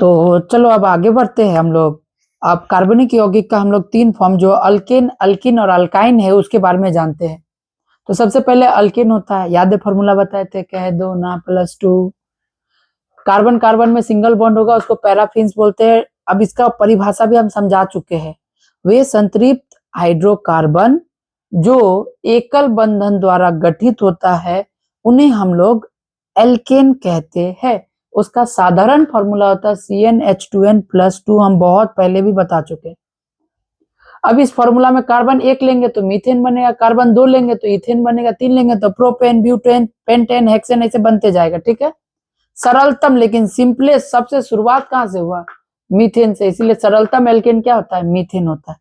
तो चलो अब आगे बढ़ते हैं हम लोग। अब कार्बनिक यौगिक का हम लोग 3 फॉर्म जो अल्केन, अल्कीन और अल्काइन है उसके बारे में जानते हैं। तो सबसे पहले अल्केन होता है, याद है फॉर्मूला बताए थे, कह दो ना, +2 कार्बन कार्बन में सिंगल बॉन्ड होगा उसको पैराफिन्स बोलते हैं। अब इसका परिभाषा भी हम समझा चुके हैं। वे संतृप्त हाइड्रोकार्बन जो एकल बंधन द्वारा गठित होता है उन्हें हम लोग एल्केन कहते हैं। उसका साधारण फॉर्मूला होता है CnH2n+2, हम बहुत पहले भी बता चुके। अब इस फॉर्मूला में कार्बन 1 लेंगे तो मीथेन बनेगा, कार्बन 2 लेंगे तो इथेन बनेगा, 3 लेंगे तो प्रोपेन, ब्यूटेन, पेंटेन, हेक्सेन, ऐसे बनते जाएगा। ठीक है, सरलतम लेकिन सिंपलेस्ट सबसे शुरुआत कहां से हुआ? मीथेन से, इसीलिए सरलतम एल्केन क्या होता है? मीथेन होता है।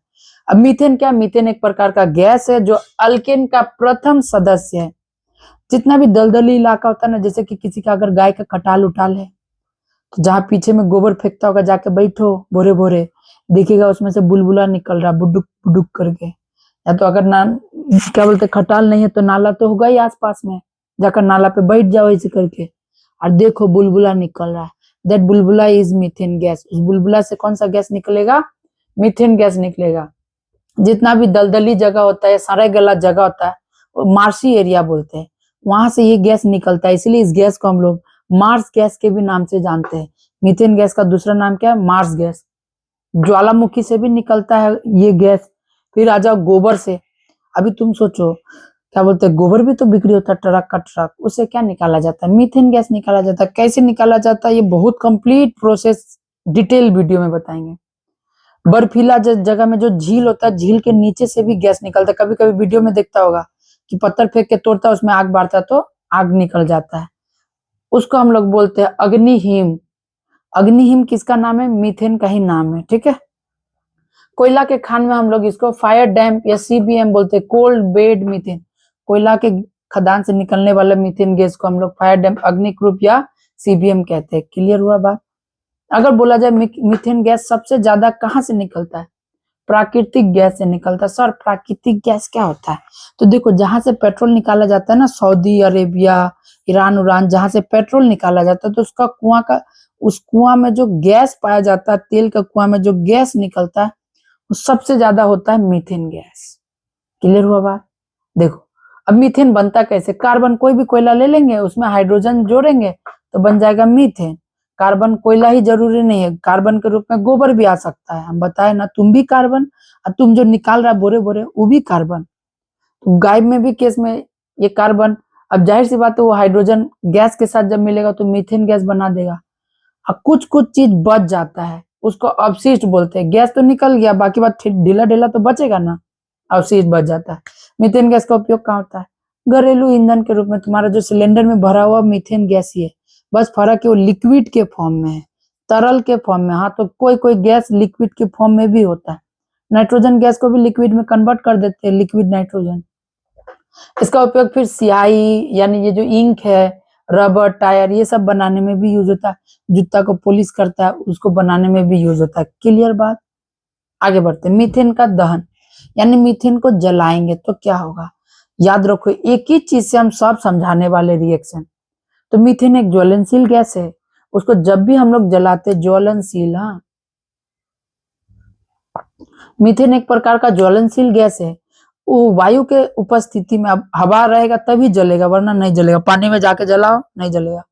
अब मीथेन क्या? मीथेन एक प्रकार का गैस है जो अल्केन का प्रथम सदस्य है। जितना भी दलदली इलाका होता है ना, जैसे कि किसी का अगर गाय का खटाल उठाल है तो जहां पीछे में गोबर फेंकता होगा, जाके बैठो भोरे भोरे, देखिएगा उसमें से बुलबुला निकल रहा बुडुक बुडुक करके। या तो अगर ना क्या बोलते खटाल नहीं है तो नाला तो होगा ही आसपास में, जाकर नाला पे बैठ जाओ ऐसे करके और देखो बुलबुला निकल रहा है। दैट बुलबुला इज मीथेन गैस। उस बुलबुला से कौन सा गैस निकलेगा? मीथेन गैस निकलेगा। जितना भी दलदली जगह होता है, सारा गला जगह होता है, वो मार्सी एरिया बोलते हैं, वहां से ये गैस निकलता है। इसलिए इस गैस को हम लोग मार्स गैस के भी नाम से जानते हैं। मीथेन गैस का दूसरा नाम क्या है? Marsh gas. ज्वालामुखी से भी निकलता है ये गैस। फिर आ जाओ गोबर से। अभी तुम सोचो, क्या बोलते हैं, गोबर भी तो बिक्री होता है ट्रक का ट्रक, उससे क्या निकाला जाता है? मीथेन गैस निकाला जाता है। कैसे निकाला जाता है ये बहुत कंप्लीट प्रोसेस डिटेल वीडियो में बताएंगे। बर्फीला जगह में जो झील होता है, झील के नीचे से भी गैस निकलता है। कभी कभी वीडियो में देखता होगा कि पत्थर फेंक के तोड़ता है, उसमें आग बारता है तो आग निकल जाता है, उसको हम लोग बोलते हैं अग्निहिम। अग्निहिम किसका नाम है? मीथेन का ही नाम है। ठीक है, कोयला के खान में हम लोग इसको फायर डैम्प या CBM बोलते हैं, कोल्ड बेड मीथेन। कोयला के खदान से निकलने वाले मीथेन गैस को हम लोग फायर डैम्प, अग्निक्रूप या CBM कहते हैं। क्लियर हुआ बात? अगर बोला जाए मीथेन गैस सबसे ज्यादा कहां से निकलता है? प्राकृतिक गैस से निकलता है। सर प्राकृतिक गैस क्या होता है? तो देखो, जहां से पेट्रोल निकाला जाता है ना, सऊदी अरेबिया, ईरान उरान, जहां से पेट्रोल निकाला जाता है तो उसका कुआं का, उस कुआं में जो गैस पाया जाता है, तेल का कुआं में जो गैस निकलता है वो सबसे ज्यादा होता है मीथेन गैस। क्लियर हुआ बात? देखो, अब मीथेन बनता कैसे? कार्बन, कोई भी कोयला ले लेंगे, उसमें हाइड्रोजन जोड़ेंगे तो बन जाएगा मीथेन। कार्बन कोयला ही जरूरी नहीं है, कार्बन के रूप में गोबर भी आ सकता है। हम बताए ना, तुम भी कार्बन और तुम जो निकाल रहा बोरे बोरे वो भी कार्बन। तो गाय में भी केस में ये कार्बन। अब जाहिर सी बात है वो हाइड्रोजन गैस के साथ जब मिलेगा तो मीथेन गैस बना देगा। अब कुछ कुछ चीज बच जाता है, उसको अवशिष्ट बोलते हैं। गैस तो निकल गया, बाकी बात ढीला ढीला तो बचेगा ना, अवशिष्ट बच जाता है। मीथेन गैस का उपयोग कहाँ होता है? घरेलू ईंधन के रूप में। तुम्हारा जो सिलेंडर में भरा हुआ मीथेन गैस ही है, बस फर्क है वो लिक्विड के फॉर्म में है, तरल के फॉर्म में। हाँ, तो कोई कोई गैस लिक्विड के फॉर्म में भी होता है। नाइट्रोजन गैस को भी लिक्विड में कन्वर्ट कर देते हैं, लिक्विड नाइट्रोजन। इसका उपयोग फिर स्याही, यानी ये जो इंक है, रबर, टायर, ये सब बनाने में भी यूज होता है। जूता को पॉलिश करता है उसको बनाने में भी यूज होता है। क्लियर बात? आगे बढ़ते हैं। मीथेन का दहन, यानी मीथेन को जलाएंगे तो क्या होगा? याद रखो, एक ही चीज से हम सब समझाने वाले रिएक्शन। तो मीथेन एक ज्वलनशील गैस है, उसको जब भी हम लोग जलाते, ज्वलनशील, हाँ, मीथेन एक प्रकार का ज्वलनशील गैस है। वो वायु के उपस्थिति में, अब हवा रहेगा तभी जलेगा वरना नहीं जलेगा। पानी में जाके जलाओ नहीं जलेगा।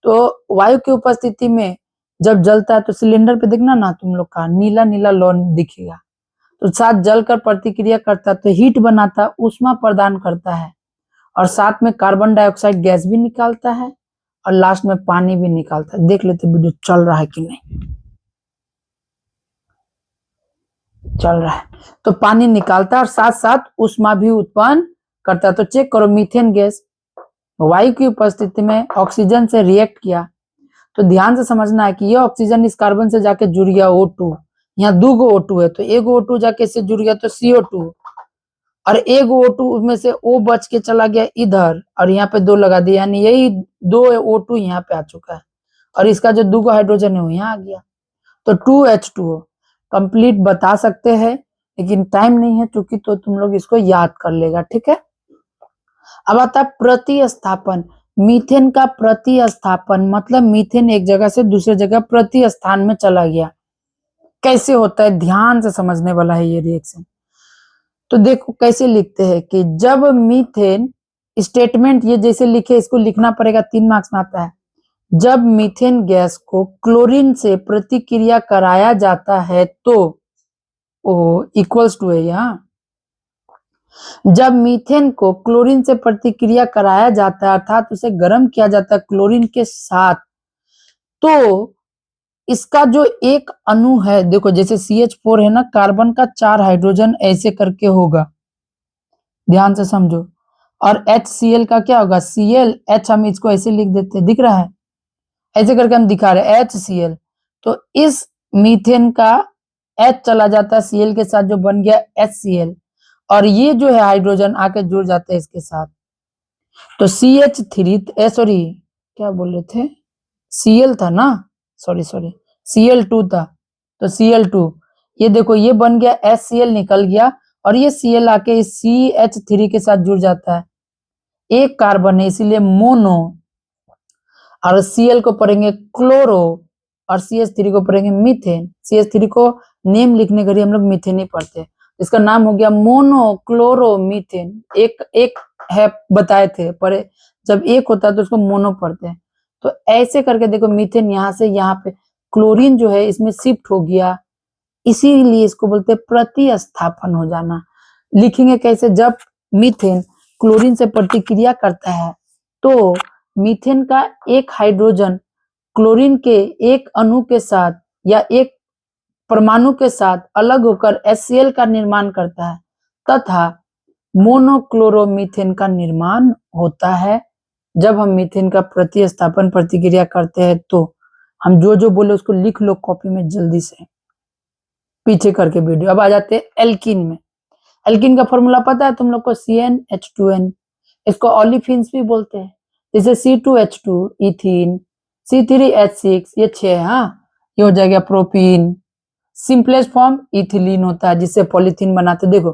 तो वायु की उपस्थिति में जब जलता है तो सिलेंडर पे देखना ना तुम लोग का नीला नीला लौन दिखेगा, तो साथ जलकर प्रतिक्रिया करता है तो हीट बनाता है, ऊष्मा प्रदान करता है और साथ में कार्बन डाइऑक्साइड गैस भी निकालता है और लास्ट में पानी भी निकालता है। देख लेते वीडियो चल रहा है कि नहीं चल रहा है। तो पानी निकालता है और साथ साथ ऊष्मा भी उत्पन्न करता है। तो चेक करो, मीथेन गैस वायु की उपस्थिति में ऑक्सीजन से रिएक्ट किया तो ध्यान से समझना है कि ये ऑक्सीजन इस कार्बन से जाके जुड़ गया O2, यहाँ 2 गो O2 है तो एक O2 जाके इससे जुड़ गया तो CO2, और एक O2 में से O बच के चला गया इधर और यहाँ पे 2 लगा दिया, यानी यही 2 O2 यहाँ पे आ चुका है और इसका जो 2 गो हाइड्रोजन है वो यहाँ आ गया, तो 2H2O कंप्लीट बता सकते हैं लेकिन टाइम नहीं है चूंकि, तो तुम लोग इसको याद कर लेगा। ठीक है, अब आता है प्रतिस्थापन, मीथेन का प्रतिस्थापन मतलब मीथेन एक जगह से दूसरे जगह प्रतिस्थान में चला गया। कैसे होता है, ध्यान से समझने वाला है ये रिएक्शन। तो देखो कैसे लिखते हैं कि जब मीथेन स्टेटमेंट ये जैसे लिखे, इसको लिखना पड़ेगा, 3 मार्क्स में आता है। जब मीथेन गैस को क्लोरीन से प्रतिक्रिया कराया जाता है तो ओ इक्वल्स टू है यहाँ। जब मीथेन को क्लोरीन से प्रतिक्रिया कराया जाता है अर्थात उसे गर्म किया जाता है क्लोरीन के साथ, तो इसका जो एक अणु है, देखो जैसे CH4 है ना, कार्बन का 4 हाइड्रोजन ऐसे करके होगा, ध्यान से समझो। और HCl का क्या होगा, Cl, H हम इसको ऐसे लिख देते हैं, दिख रहा है, ऐसे करके हम दिखा रहे हैं HCl। तो इस मीथेन का H चला जाता है Cl के साथ, जो बन गया HCl, और ये जो है हाइड्रोजन आके जुड़ जाते हैं इसके साथ। तो CH3 सॉरी क्या बोल रहे थे, Cl था ना, सॉरी Cl2 था, तो Cl2, ये देखो ये बन गया HCl, निकल गया, और ये Cl आके इस CH3 के साथ जुड़ जाता है, एक कार्बन है इसीलिए मोनो, और Cl को पढ़ेंगे क्लोरो, और CH3 को पढ़ेंगे मीथेन। CH3 को नेम लिखने के लिए हम लोग मीथेन ही पढ़ते हैं, इसका नाम हो गया मोनो क्लोरो मीथेन। एक है बताए थे, पर जब एक होता है तो उसको मोनो पढ़ते हैं। तो ऐसे करके देखो मीथेन यहाँ से यहाँ पे क्लोरीन जो है इसमें शिफ्ट हो गया, इसीलिए इसको बोलते हैं प्रतिस्थापन हो जाना। लिखेंगे कैसे, जब मीथेन क्लोरीन से प्रतिक्रिया करता है तो मीथेन का एक हाइड्रोजन क्लोरीन के एक अणु के साथ या एक परमाणु के साथ अलग होकर HCl का निर्माण करता है तथा मोनोक्लोरोमीथेन का निर्माण होता है। जब हम मीथेन का प्रतिस्थापन प्रतिक्रिया करते हैं तो हम जो जो बोले उसको लिख लो कॉपी में जल्दी से, पीछे करके वीडियो। अब आ जाते हैं एल्कीन में। एल्कीन का फॉर्मूला पता है तुम लोग को, CnH2n, इसको ओलिफिन्स भी बोलते हैं, जैसे C2H2 इथीन, C3H6 ये 6, हाँ ये हो जाएगा प्रोपीन। सिंपलेस्ट फॉर्म इथिलीन होता है जिससे पॉलीथीन बनाते। देखो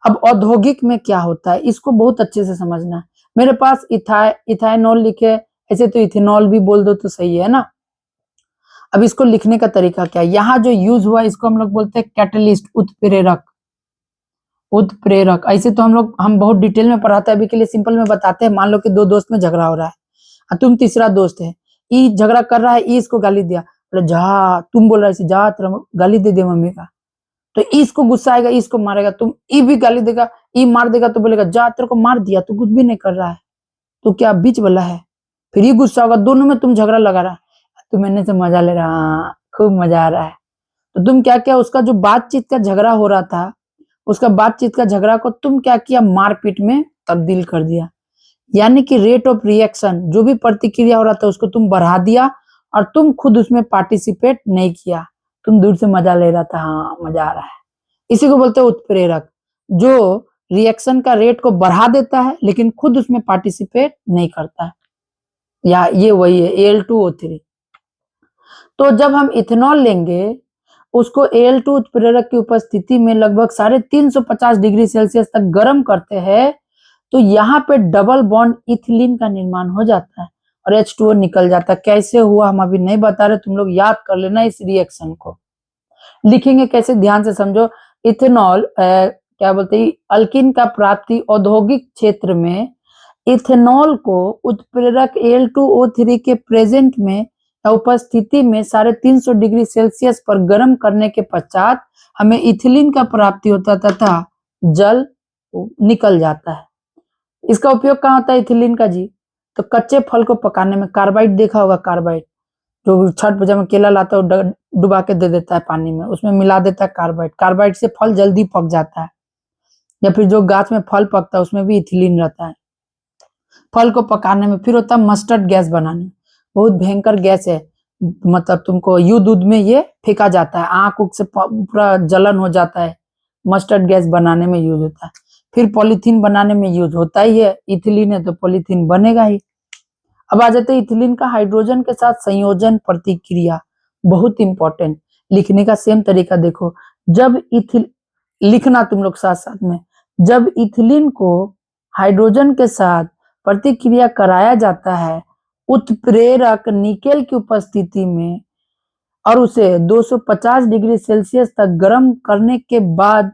अब औद्योगिक में क्या होता है इसको बहुत अच्छे से समझना है। मेरे पास इथाइनॉल लिखे, ऐसे तो इथेनॉल भी बोल दो तो सही है ना। अब इसको लिखने का तरीका क्या है, यहाँ जो यूज हुआ इसको हम लोग बोलते हैं कैटलिस्ट, उत्प्रेरक। उत्प्रेरक ऐसे तो हम बहुत डिटेल में पढ़ाते हैं, अभी के लिए सिंपल में बताते हैं। मान लो कि 2 दोस्त में झगड़ा हो रहा है और तुम तीसरा दोस्त है, ई झगड़ा कर रहा है, ई इसको गाली दिया, जा तुम बोल रहा है जा तेरा गाली दे दे मम्मी का, तो इसको गुस्सा आएगा, इसको मारेगा, तुम ई भी गाली देगा, ई मार देगा तो बोलेगा जा तेरे को मार दिया, तो कुछ भी नहीं कर रहा है, तो क्या बीच वाला है, फिर ये गुस्सा होगा, दोनों में तुम झगड़ा लगा रहा है, तो मैंने से मजा ले रहा, खूब मजा आ रहा है। तो तुम क्या किया, उसका जो बातचीत का झगड़ा हो रहा था, उसका बातचीत का झगड़ा को तुम क्या किया, मारपीट में तब्दील कर दिया। यानी कि रेट ऑफ रिएक्शन, जो भी प्रतिक्रिया हो रहा था उसको तुम बढ़ा दिया और तुम खुद उसमें पार्टिसिपेट नहीं किया, तुम दूर से मजा ले रहा था, हाँ मजा आ रहा है। इसी को बोलते हैं उत्प्रेरक, जो रिएक्शन का रेट को बढ़ा देता है लेकिन खुद उसमें पार्टिसिपेट नहीं करता है, या ये वही है Al2O3। तो जब हम इथेनॉल लेंगे उसको Al2 उत्प्रेरक की उपस्थिति में लगभग 350 डिग्री सेल्सियस तक गर्म करते हैं, तो यहाँ पे डबल बॉन्ड इथिलीन का निर्माण हो जाता है और H2O निकल जाता है। कैसे हुआ हम अभी नहीं बता रहे, तुम लोग याद कर लेना इस रिएक्शन को। लिखेंगे कैसे, ध्यान से समझो। इथेनॉल क्या बोलते हैं, अल्किन का प्राप्ति औद्योगिक क्षेत्र में इथेनॉल को उत्प्रेरक Al2O3 के प्रेजेंट में या उपस्थिति में 350 डिग्री सेल्सियस पर गर्म करने के पश्चात हमें इथिलीन का प्राप्ति होता तथा जल निकल जाता है। इसका उपयोग कहाँ होता है इथिलीन का जी, तो कच्चे फल को पकाने में। कार्बाइड देखा होगा, कार्बाइड जो छठ पूजा में केला लाता है डुबा के दे देता है पानी में, उसमें मिला देता है कार्बाइड, कार्बाइड से फल जल्दी पक जाता है। या फिर जो गाछ में फल पकता है उसमें भी इथिलीन रहता है। फल को पकाने में फिर होता है मस्टर्ड गैस बनाने, बहुत भयंकर गैस है, मतलब तुमको युद्ध में ये फेंका जाता है, आंख उख से पूरा जलन हो जाता है, मस्टर्ड गैस बनाने में यूज होता है। फिर पॉलीथीन बनाने में यूज होता ही है, इथिलीन है तो पॉलीथीन बनेगा ही। अब आ जाते हैं इथिलीन का हाइड्रोजन के साथ संयोजन प्रतिक्रिया, बहुत इंपॉर्टेंट। लिखने का सेम तरीका देखो, जब लिखना तुम लोग साथ साथ में, जब इथिलीन को हाइड्रोजन के साथ प्रतिक्रिया कराया जाता है उत्प्रेरक निकेल की उपस्थिति में और उसे 250 डिग्री सेल्सियस तक गर्म करने के बाद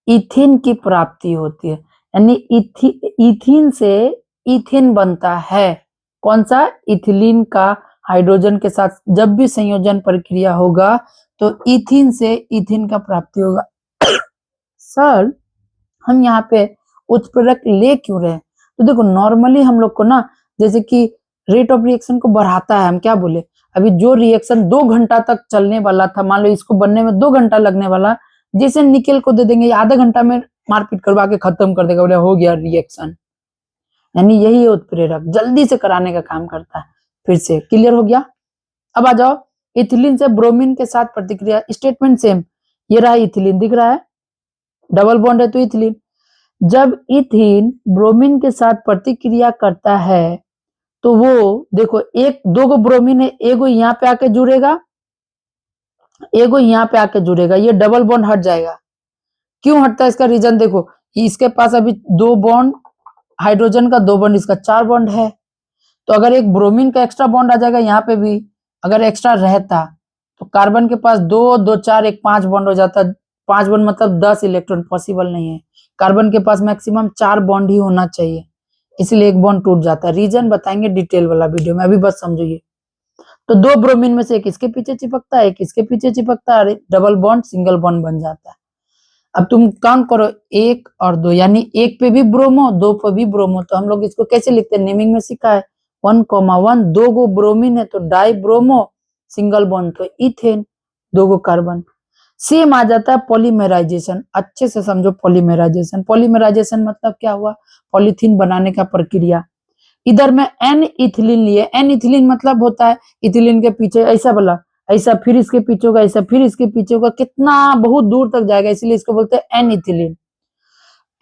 इथीन की प्राप्ति होती है। यानी इथीन से इथेन बनता है। कौन सा? इथिलीन का हाइड्रोजन के साथ जब भी संयोजन प्रक्रिया होगा तो इथीन से इथेन का प्राप्ति होगा। सर हम यहाँ पे उत्प्रेरक ले क्यों रहे हैं? तो देखो नॉर्मली हम लोग को ना जैसे कि रेट ऑफ रिएक्शन को बढ़ाता है। हम क्या बोले, अभी जो रिएक्शन 2 घंटा तक चलने वाला था, मान लो इसको बनने में 2 घंटा लगने वाला, जैसे निकेल को दे देंगे आधा घंटा में मारपीट करवा के खत्म कर देगा, बोले हो गया रिएक्शन। यानी यही है उत्प्रेरक, जल्दी से कराने का काम करता है। फिर से क्लियर हो गया? अब आ जाओ इथिलीन से ब्रोमीन के साथ प्रतिक्रिया, स्टेटमेंट सेम। ये रहा इथिलीन, दिख रहा है, डबल बॉन्ड है तो इथिलीन। जब इथीन ब्रोमीन के साथ प्रतिक्रिया करता है तो वो देखो एक 2 ब्रोमीन है, एगो यहाँ पे आके जुड़ेगा, एगो यहाँ पे आके जुड़ेगा, ये डबल बॉन्ड हट जाएगा। क्यों हटता है? इसका रीजन देखो, इसके पास अभी 2 बॉन्ड हाइड्रोजन का, 2 बॉन्ड इसका, 4 बॉन्ड है। तो अगर एक ब्रोमीन का एक्स्ट्रा बॉन्ड आ जाएगा यहाँ पे भी, अगर एक्स्ट्रा रहता तो कार्बन के पास 2 2 4 1 5 बॉन्ड हो जाता। 5 बॉन्ड मतलब 10 इलेक्ट्रॉन, पॉसिबल नहीं है। कार्बन के पास मैक्सिमम 4 बॉन्ड ही होना चाहिए, इसलिए एक बॉन्ड टूट जाता है। रीजन बताएंगे डिटेल वाला वीडियो में, अभी बस समझो ये। तो 2 ब्रोमीन में से एक इसके पीछे चिपकता है, एक इसके पीछे चिपकता है, डबल बॉन्ड सिंगल बॉन्ड बन जाता है। अब तुम काउंट करो 1 और 2, यानी 1 पे भी ब्रोमो, 2 पे भी ब्रोमो। तो हम लोग इसको कैसे लिखते हैं? नेमिंग में सीखा है 1,1, 2 गो ब्रोमीन है तो डाई ब्रोमो, सिंगल बॉन्ड तो इथेन, 2 गो कार्बन। सेम आ जाता है पॉलीमराइजेशन। अच्छे से समझो पॉलीमराइजेशन। पॉलीमराइजेशन मतलब क्या हुआ? पॉलीथीन बनाने का प्रक्रिया। इधर में एन इथिलीन लिए, एन इथिलीन मतलब होता है इथिलीन के पीछे ऐसा वाला, ऐसा फिर इसके पीछे होगा, ऐसा फिर इसके पीछे होगा, कितना बहुत दूर तक जाएगा, इसलिए इसको बोलते हैं N ethylene.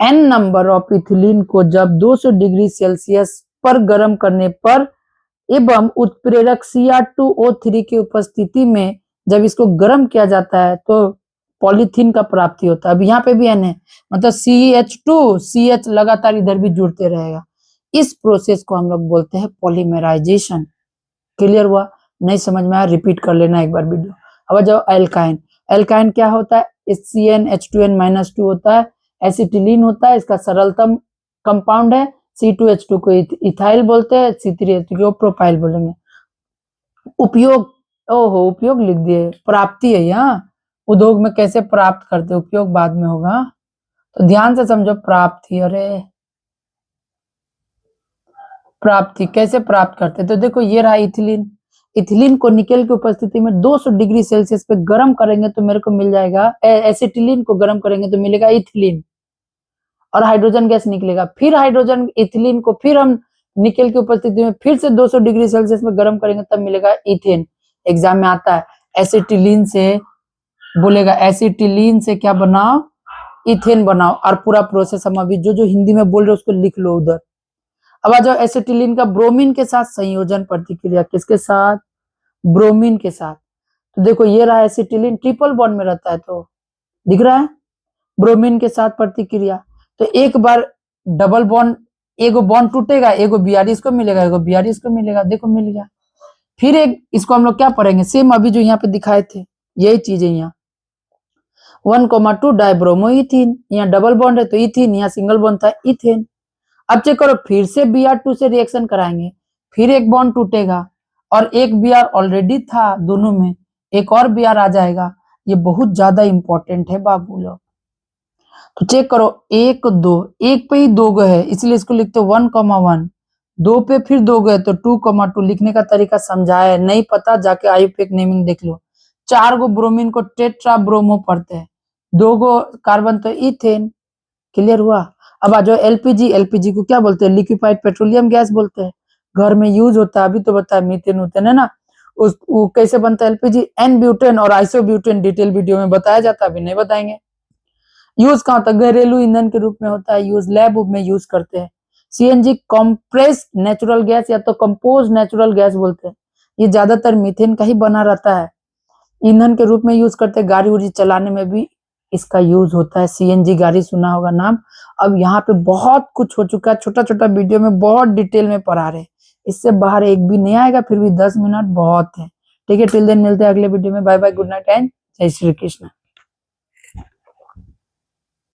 N number of ethylene को जब 200 डिग्री सेल्सियस पर गर्म करने पर एवं उत्प्रेरक Cr2O3 की उपस्थिति में जब इसको गर्म किया जाता है तो पॉलीथीन का प्राप्ति होता है। अब यहाँ पे भी एन है, मतलब CH2 CH लगातार इधर भी जुड़ते रहेगा। इस प्रोसेस को हम लोग बोलते हैं पॉलीमराइजेशन। क्लियर हुआ? नहीं समझ में आया रिपीट कर लेना एक बार वीडियो। अब जाओ एल्काइन। एल्काइन क्या होता है? CnH2n-2 होता है, एसिटिलीन होता है, इसका सरलतम कंपाउंड है। C2H2 को इथाइल बोलते हैं, C3H2 को प्रोपाइल बोलेंगे। उपयोग, ओहो उपयोग लिख दिए, प्राप्ति है यहाँ। उद्योग में कैसे प्राप्त करते, उपयोग बाद में होगा, तो ध्यान से समझो। प्राप्ति, अरे प्राप्ति कैसे प्राप्त करते? तो देखो ये रहा इथिलीन। इथिलीन को निकेल की उपस्थिति में 200 डिग्री सेल्सियस पे गर्म करेंगे तो मेरे को मिल जाएगा, एसिटिलीन को गर्म करेंगे तो मिलेगा इथिलीन और हाइड्रोजन गैस निकलेगा। फिर हाइड्रोजन इथिलीन को फिर हम निकेल की उपस्थिति में फिर से 200 डिग्री सेल्सियस में गर्म करेंगे तब मिलेगा इथेन। एग्जाम में आता है एसिटिलीन से, बोलेगा एसिटिलीन से क्या बनाओ? इथेन बनाओ। और पूरा प्रोसेस हम अभी जो जो हिंदी में बोल रहे उसको लिख लो उधर। अब आ जाओ एसिटिलीन का ब्रोमीन के साथ संयोजन प्रतिक्रिया। किसके साथ? ब्रोमीन के साथ। तो देखो ये रहा एसिटिलीन, ट्रिपल बॉन्ड में रहता है, तो दिख रहा है ब्रोमीन के साथ प्रतिक्रिया। तो एक बार डबल बॉन्ड, एगो बॉन्ड टूटेगा, एगो Br इसको मिलेगा, एगो Br इसको मिलेगा, देखो मिल गया। फिर एक इसको हम लोग क्या पढ़ेंगे? सेम अभी जो यहाँ पे दिखाए थे यही चीज है। यहाँ 1,2 डाइब्रोमो इथीन, यहाँ डबल बॉन्ड है तो इथीन, यहाँ सिंगल बॉन्ड था इथेन। अब चेक करो, फिर से Br2 से रिएक्शन कराएंगे, फिर एक बॉन्ड टूटेगा और एक Br ऑलरेडी था दोनों में, एक और Br आ जाएगा। ये बहुत ज्यादा इंपॉर्टेंट है बाबू लोग। तो चेक करो 1 2, एक पे ही 2 गो है इसलिए इसको लिखते 1,1, 2 पे फिर 2 गए तो 2,2। लिखने का तरीका समझाया है, नहीं पता जाके आयुपेक नेमिंग देख लो। 4 गो ब्रोमीन को टेट्रा ब्रोमो पढ़ते हैं, 2 गो कार्बन तो इथेन। क्लियर हुआ? अब आ जाओ एलपीजी। एलपीजी को क्या बोलते हैं? लिक्विफाइड पेट्रोलियम गैस बोलते हैं। घर में यूज होता है, अभी तो बताया मीथेन उथेन है ना, वो कैसे बनता है एलपीजी? एन ब्यूटेन और आइसोब्यूटेन डिटेल वीडियो में बताया जाता है, अभी नहीं बताएंगे। यूज कहाँ होता है? घरेलू ईंधन के रूप में होता है यूज, लैब में यूज करते हैं। सीएनजी कंप्रेस्ड नेचुरल गैस या तो कंपोज नेचुरल गैस बोलते हैं, ये ज्यादातर मीथेन का ही बना रहता है। ईंधन के रूप में यूज करते हैं, गाड़ी उड़ी चलाने में भी इसका यूज होता है। सीएनजी गाड़ी सुना होगा नाम। अब यहाँ पे बहुत कुछ हो चुका है, छोटा छोटा वीडियो में बहुत डिटेल में पढ़ा रहे हैं, इससे बाहर एक भी नहीं आएगा, फिर भी 10 मिनट बहुत है। ठीक है, टिल देन मिलते हैं अगले वीडियो में। Bye bye, good night and जय श्री कृष्ण।